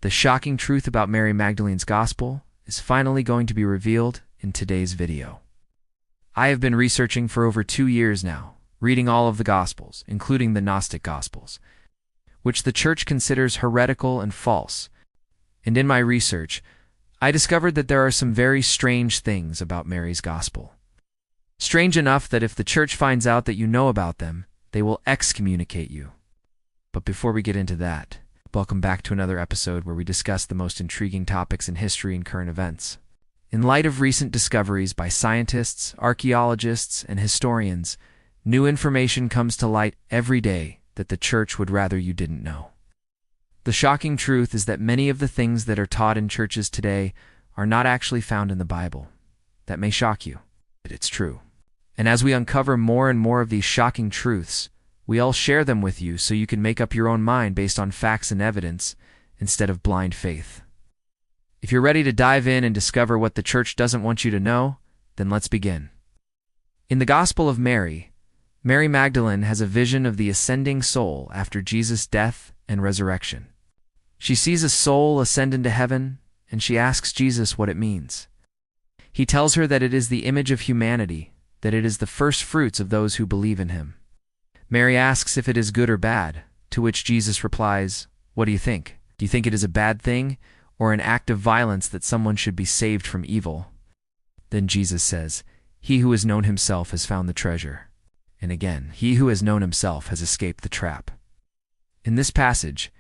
The shocking truth about Mary Magdalene's Gospel is finally going to be revealed in today's video. I have been researching for over 2 years now, reading all of the Gospels, including the Gnostic Gospels, which the Church considers heretical and false. And in my research, I discovered that there are some very strange things about Mary's Gospel. Strange enough that if the Church finds out that you know about them, they will excommunicate you. But before we get into that, welcome back to another episode where we discuss the most intriguing topics in history and current events. In light of recent discoveries by scientists, archaeologists, and historians, new information comes to light every day that the Church would rather you didn't know. The shocking truth is that many of the things that are taught in churches today are not actually found in the Bible. That may shock you, but it's true. And as we uncover more and more of these shocking truths, we all share them with you so you can make up your own mind based on facts and evidence instead of blind faith. If you're ready to dive in and discover what the Church doesn't want you to know, then let's begin. In the Gospel of Mary, Mary Magdalene has a vision of the ascending soul after Jesus' death and resurrection. She sees a soul ascend into heaven, and she asks Jesus what it means. He tells her that it is the image of humanity, that it is the first fruits of those who believe in him. Mary asks if it is good or bad, to which Jesus replies, "What do you think? Do you think it is a bad thing, or an act of violence that someone should be saved from evil?" Then Jesus says, "He who has known himself has found the treasure." And again, he who has known himself has escaped the trap. In this passage,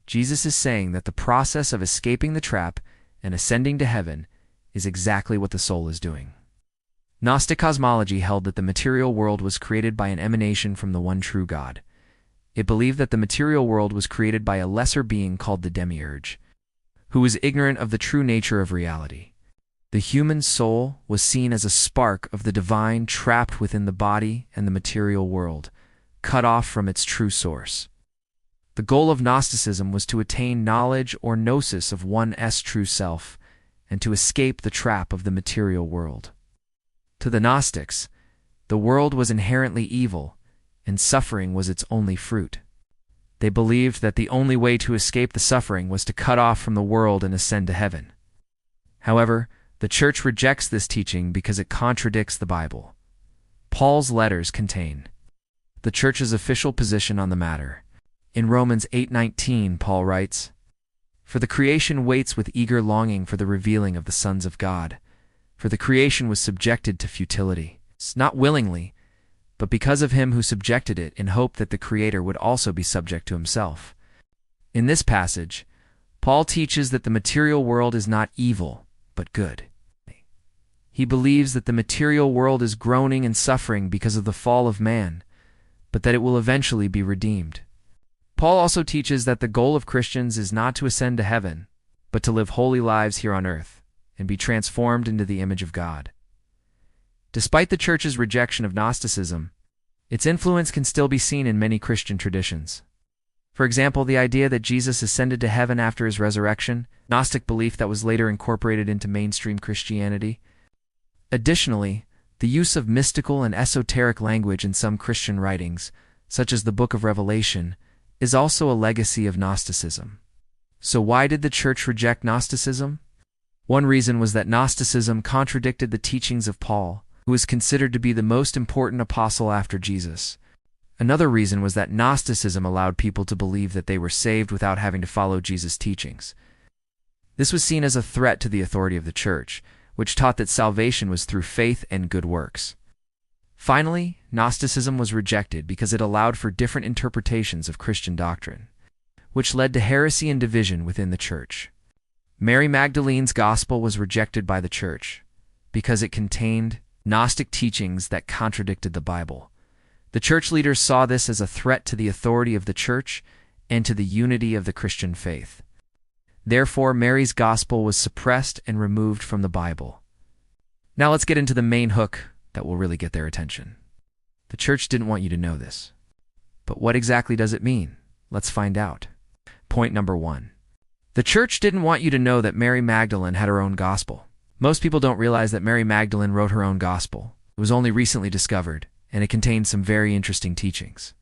Jesus is saying that the process of escaping the trap and ascending to heaven is exactly what the soul is doing. Gnostic cosmology held that the material world was created by an emanation from the one true God. It believed that the material world was created by a lesser being called the demiurge, who was ignorant of the true nature of reality. The human soul was seen as a spark of the divine trapped within the body and the material world, cut off from its true source. The goal of Gnosticism was to attain knowledge or gnosis of one's true self, and to escape the trap of the material world. To the Gnostics, the world was inherently evil, and suffering was its only fruit. They believed that the only way to escape the suffering was to cut off from the world and ascend to heaven. However, the Church rejects this teaching because it contradicts the Bible. Paul's letters contain the Church's official position on the matter. In Romans 8:19, Paul writes, "For the creation waits with eager longing for the revealing of the sons of God. For the creation was subjected to futility, not willingly, but because of him who subjected it in hope that the Creator would also be subject to himself." In this passage, Paul teaches that the material world is not evil, but good. He believes that the material world is groaning and suffering because of the fall of man, but that it will eventually be redeemed. Paul also teaches that the goal of Christians is not to ascend to heaven, but to live holy lives here on earth and be transformed into the image of God. Despite the Church's rejection of Gnosticism, its influence can still be seen in many Christian traditions. For example, the idea that Jesus ascended to heaven after his resurrection, Gnostic belief that was later incorporated into mainstream Christianity. Additionally, the use of mystical and esoteric language in some Christian writings, such as the Book of Revelation, is also a legacy of Gnosticism. So why did the Church reject Gnosticism? One reason was that Gnosticism contradicted the teachings of Paul, who is considered to be the most important apostle after Jesus. Another reason was that Gnosticism allowed people to believe that they were saved without having to follow Jesus' teachings. This was seen as a threat to the authority of the Church, which taught that salvation was through faith and good works. Finally, Gnosticism was rejected because it allowed for different interpretations of Christian doctrine, which led to heresy and division within the Church. Mary Magdalene's Gospel was rejected by the Church because it contained Gnostic teachings that contradicted the Bible. The Church leaders saw this as a threat to the authority of the Church and to the unity of the Christian faith. Therefore, Mary's Gospel was suppressed and removed from the Bible. Now let's get into the main hook that will really get their attention. The Church didn't want you to know this. But what exactly does it mean? Let's find out. Point number 1. The Church didn't want you to know that Mary Magdalene had her own Gospel. Most people don't realize that Mary Magdalene wrote her own Gospel. It was only recently discovered, and it contains some very interesting teachings.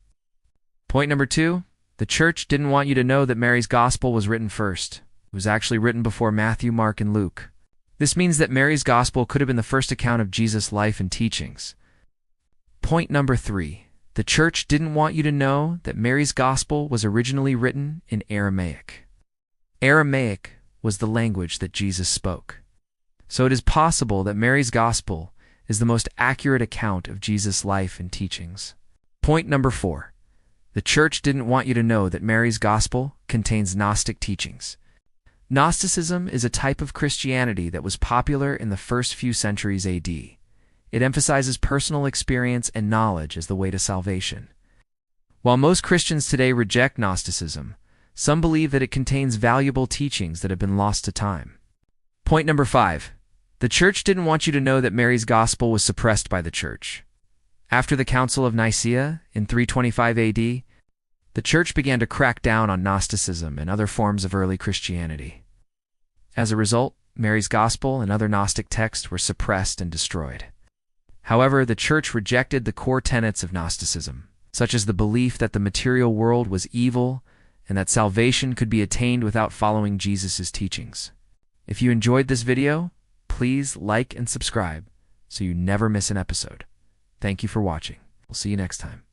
Point number 2. The Church didn't want you to know that Mary's Gospel was written first. was actually written before Matthew, Mark, and Luke. This means that Mary's Gospel could have been the first account of Jesus' life and teachings. Point number 3. The Church didn't want you to know that Mary's Gospel was originally written in Aramaic. Aramaic was the language that Jesus spoke. So it is possible that Mary's Gospel is the most accurate account of Jesus' life and teachings. Point number 4. The Church didn't want you to know that Mary's Gospel contains Gnostic teachings. Gnosticism is a type of Christianity that was popular in the first few centuries AD. It emphasizes personal experience and knowledge as the way to salvation. While most Christians today reject Gnosticism, some believe that it contains valuable teachings that have been lost to time. Point number 5. The Church didn't want you to know that Mary's Gospel was suppressed by the Church. After the Council of Nicaea in 325 AD, the Church began to crack down on Gnosticism and other forms of early Christianity. As a result, Mary's Gospel and other Gnostic texts were suppressed and destroyed. However, the Church rejected the core tenets of Gnosticism, such as the belief that the material world was evil and that salvation could be attained without following Jesus' teachings. If you enjoyed this video, please like and subscribe so you never miss an episode. Thank you for watching. We'll see you next time.